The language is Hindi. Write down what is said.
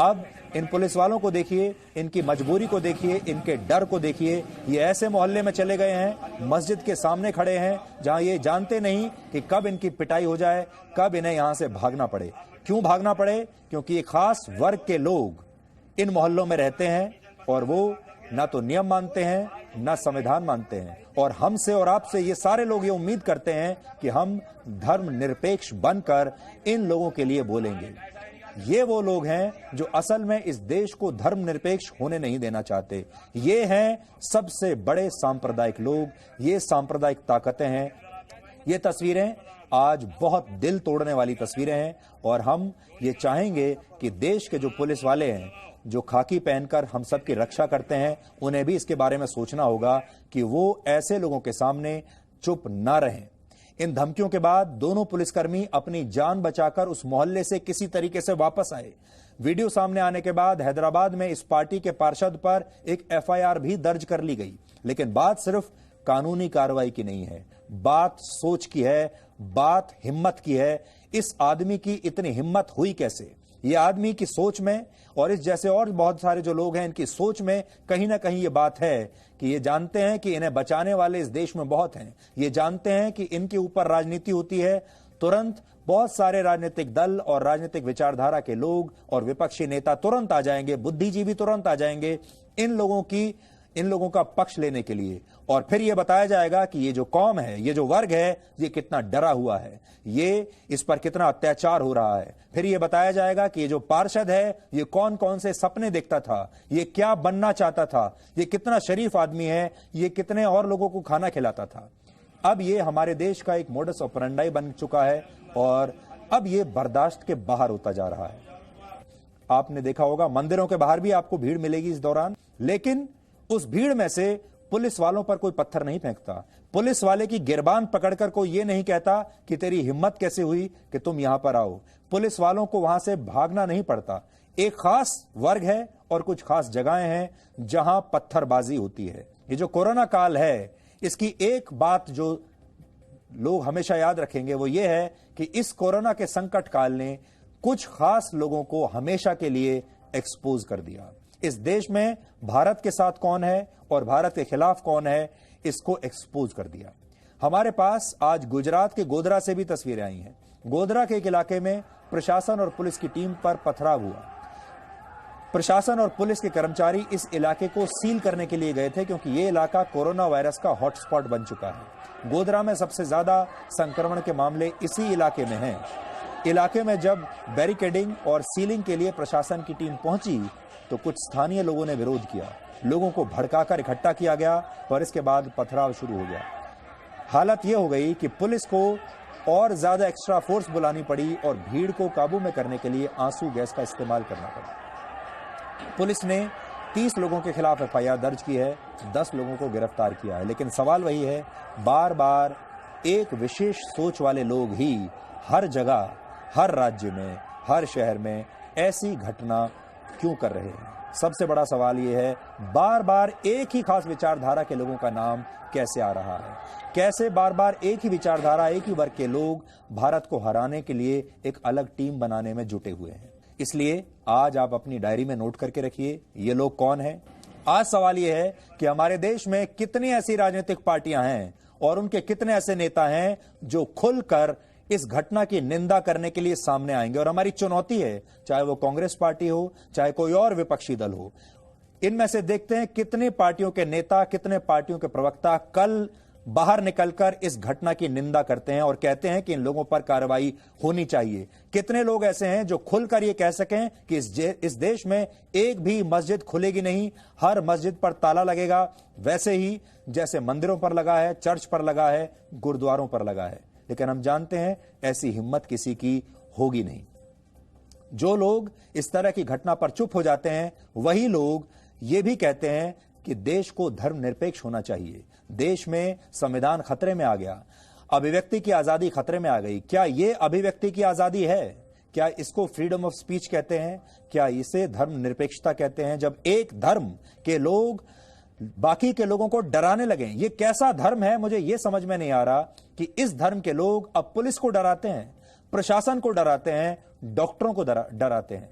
अब इन पुलिस वालों को देखिए, इनकी मजबूरी को देखिए, इनके डर को देखिए। ये ऐसे मोहल्ले में चले गए हैं, मस्जिद के सामने खड़े हैं, जहां ये जानते नहीं कि कब इनकी पिटाई हो जाए, कब इन्हें यहां से भागना पड़े। क्यों भागना पड़े? क्योंकि एक खास वर्ग के लोग इन मोहल्लों में रहते हैं और वो ना तो नियम मानते हैं, ना संविधान मानते हैं। और हमसे और आपसे ये सारे लोग ये उम्मीद करते हैं कि हम धर्मनिरपेक्ष बनकर इन लोगों के लिए बोलेंगे। ये वो लोग हैं जो असल में इस देश को धर्मनिरपेक्ष होने नहीं देना चाहते। ये हैं सबसे बड़े सांप्रदायिक लोग, ये सांप्रदायिक ताकतें हैं। ये तस्वीरें आज बहुत दिल तोड़ने वाली तस्वीरें हैं और हम ये चाहेंगे कि देश के जो पुलिस वाले हैं, जो खाकी पहनकर हम सब की रक्षा करते हैं, उन्हें भी इसके बारे में सोचना होगा कि वो ऐसे लोगों के सामने चुप ना रहें। इन धमकियों के बाद दोनों पुलिसकर्मी अपनी जान बचाकर उस मोहल्ले से किसी तरीके से वापस आए। वीडियो सामने आने के बाद हैदराबाद में इस पार्टी के पार्षद पर एक एफआईआर भी दर्ज कर ली गई। लेकिन बात सिर्फ कानूनी कार्रवाई की नहीं है, बात सोच की है, बात हिम्मत की है। इस आदमी की इतनी हिम्मत हुई कैसे? ये आदमी की सोच में और इस जैसे और बहुत सारे जो लोग हैं, इनकी सोच में कहीं ना कहीं ये बात है कि ये जानते हैं कि इन्हें बचाने वाले इस देश में बहुत हैं। ये जानते हैं कि इनके ऊपर राजनीति होती है, तुरंत बहुत सारे राजनीतिक दल और राजनीतिक विचारधारा के लोग और विपक्षी नेता तुरंत आ जाएंगे, बुद्धिजीवी तुरंत आ जाएंगे इन लोगों का पक्ष लेने के लिए। और फिर यह बताया जाएगा कि ये जो कौम है, ये जो वर्ग है, ये कितना डरा हुआ है, ये इस पर कितना अत्याचार हो रहा है। फिर यह बताया जाएगा कि ये जो पार्षद है, ये कौन कौन से सपने देखता था, ये क्या बनना चाहता था, ये कितना शरीफ आदमी है, ये कितने और लोगों को खाना खिलाता था। अब ये हमारे देश का एक मोडस ऑपरेंडाई बन चुका है और अब ये बर्दाश्त के बाहर होता जा रहा है। आपने देखा होगा मंदिरों के बाहर भी आपको भीड़ मिलेगी इस दौरान, लेकिन उस भीड़ में से पुलिस वालों पर कोई पत्थर नहीं फेंकता। पुलिस वाले की गिरबान पकड़कर कोई ये नहीं कहता कि तेरी हिम्मत कैसे हुई कि तुम यहां पर आओ। पुलिस वालों को वहां से भागना नहीं पड़ता। एक खास वर्ग है और कुछ खास जगहें हैं जहां पत्थरबाजी होती है। ये जो कोरोना काल है, इसकी एक बात जो लोग हमेशा याद रखेंगे वो ये है कि इस कोरोना के संकट काल ने कुछ खास लोगों को हमेशा के लिए एक्सपोज कर दिया। इस देश में भारत के साथ कौन है और भारत के खिलाफ कौन है, इसको एक्सपोज कर दिया। हमारे पास आज गुजरात के गोधरा से भी तस्वीरें आई हैं। गोधरा के एक इलाके में प्रशासन और पुलिस की टीम पर पथराव हुआ। प्रशासन और पुलिस के कर्मचारी इस इलाके को सील करने के लिए गए थे क्योंकि यह इलाका कोरोना वायरस का हॉटस्पॉट बन चुका है। गोधरा में सबसे ज्यादा संक्रमण के मामले इसी इलाके में हैं। इलाके में जब बैरिकेडिंग और सीलिंग के लिए प्रशासन की टीम पहुंची तो कुछ स्थानीय लोगों ने विरोध किया। लोगों को भड़काकर इकट्ठा किया गया और इसके बाद पथराव शुरू हो गया। हालत यह हो गई कि पुलिस को और ज्यादा एक्स्ट्रा फोर्स बुलानी पड़ी और भीड़ को काबू में करने के लिए आंसू गैस का इस्तेमाल करना पड़ा। पुलिस ने 30 लोगों के खिलाफ एफआईआर दर्ज की है, 10 लोगों को गिरफ्तार किया है। लेकिन सवाल वही है, बार बार एक विशेष सोच वाले लोग ही हर जगह, हर राज्य में, हर शहर में ऐसी घटना क्यों कर रहे हैं? सबसे बड़ा सवाल यह है, बार बार एक ही खास विचारधारा के लोगों का नाम कैसे आ रहा है? कैसे बार बार एक ही विचारधारा, एक ही वर्ग के लोग भारत को हराने के लिए एक अलग टीम बनाने में जुटे हुए हैं? इसलिए आज आप अपनी डायरी में नोट करके रखिए, ये लोग कौन हैं। आज सवाल यह है कि हमारे देश में कितनी ऐसी राजनीतिक पार्टियां हैं और उनके कितने ऐसे नेता हैं जो खुलकर इस घटना की निंदा करने के लिए सामने आएंगे। और हमारी चुनौती है, चाहे वो कांग्रेस पार्टी हो, चाहे कोई और विपक्षी दल हो, इनमें से देखते हैं कितने पार्टियों के नेता, कितने पार्टियों के प्रवक्ता कल बाहर निकलकर इस घटना की निंदा करते हैं और कहते हैं कि इन लोगों पर कार्रवाई होनी चाहिए। कितने लोग ऐसे हैं जो खुलकर ये कह सकें कि इस देश में एक भी मस्जिद खुलेगी नहीं, हर मस्जिद पर ताला लगेगा, वैसे ही जैसे मंदिरों पर लगा है, चर्च पर लगा है, गुरुद्वारों पर लगा है। लेकिन हम जानते हैं ऐसी हिम्मत किसी की होगी नहीं। जो लोग इस तरह की घटना पर चुप हो जाते हैं, वही लोग ये भी कहते हैं कि देश को धर्मनिरपेक्ष होना चाहिए। देश में संविधान खतरे में आ गया, अभिव्यक्ति की आजादी खतरे में आ गई। क्या ये अभिव्यक्ति की आजादी है? क्या इसको फ्रीडम ऑफ स्पीच कहते हैं? क्या इसे धर्मनिरपेक्षता कहते हैं? जब एक धर्म के लोग बाकी के लोगों को डराने लगे, ये कैसा धर्म है? मुझे ये समझ में नहीं आ रहा कि इस धर्म के लोग अब पुलिस को डराते हैं, प्रशासन को डराते हैं, डॉक्टरों को डराते हैं।